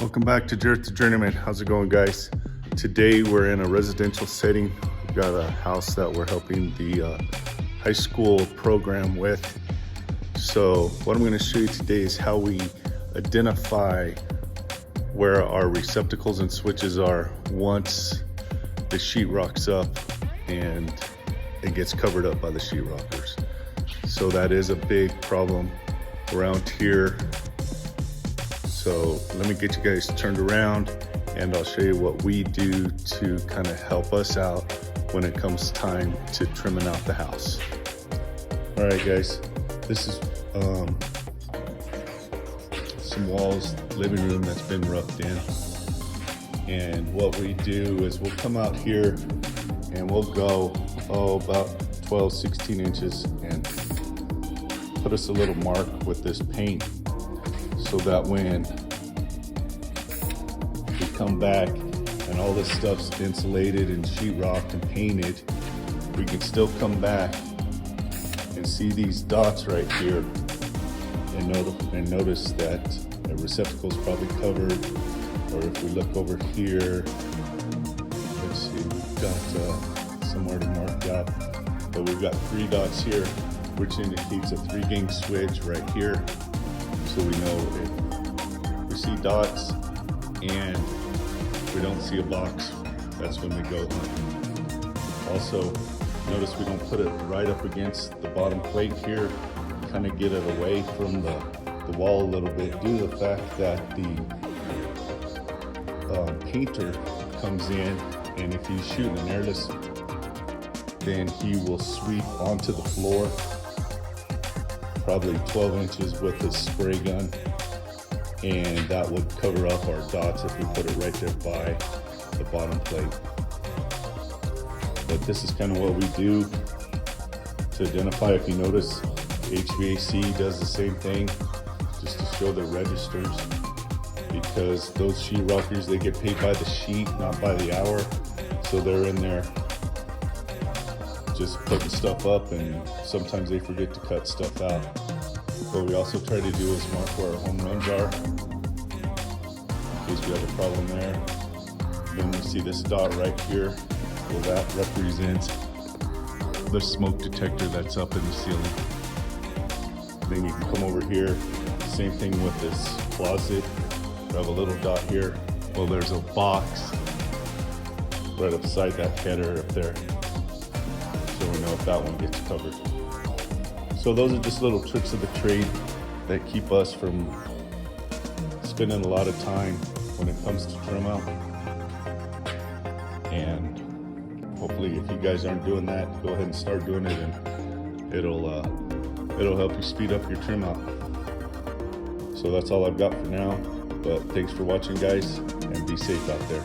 Welcome back to Jared the Journeyman. How's it going, guys? Today we're in a residential setting. We've got a house that we're helping the high school program with. So what I'm going to show you today is how we identify where our receptacles and switches are once the sheetrock's up and it gets covered up by the sheetrockers. So that is a big problem around here. So let me get you guys turned around and I'll show you what we do to kind of help us out when it comes time to trimming out the house. All right, guys, this is some walls, living room that's been roughed in. And what we do is we'll come out here and we'll go, about 12, 16 inches and put us a little mark with this paint, so that when we come back and all this stuff's insulated and sheetrocked and painted, we can still come back and see these dots right here and notice that the receptacle's probably covered. Or if we look over here, let's see, we've got somewhere to mark out, but we've got 3 dots here, which indicates a 3-gang switch right here. So we know if we see dots and we don't see a box, that's when we go hunting. Also, notice we don't put it right up against the bottom plate here, kind of get it away from the wall a little bit, due to the fact that the painter comes in, and if he's shooting an airless, then he will sweep onto the floor probably 12 inches with his spray gun, and that would cover up our dots if we put it right there by the bottom plate. But this is kind of what we do to identify. If you notice, HVAC does the same thing, just to show the registers, because those sheetrockers, they get paid by the sheet, not by the hour. So they're in there just putting stuff up, and sometimes they forget to cut stuff out. What we also try to do is mark where our home runs are, in case we have a problem there. Then we see this dot right here, well, that represents the smoke detector that's up in the ceiling. Then you can come over here, same thing with this closet. We have a little dot here. Well, there's a box right beside that header up there, so we know if that one gets covered. So those are just little tricks of the trade that keep us from spending a lot of time when it comes to trim out. And hopefully, if you guys aren't doing that, go ahead and start doing it, and it'll help you speed up your trim out. So that's all I've got for now, but thanks for watching, guys, and be safe out there.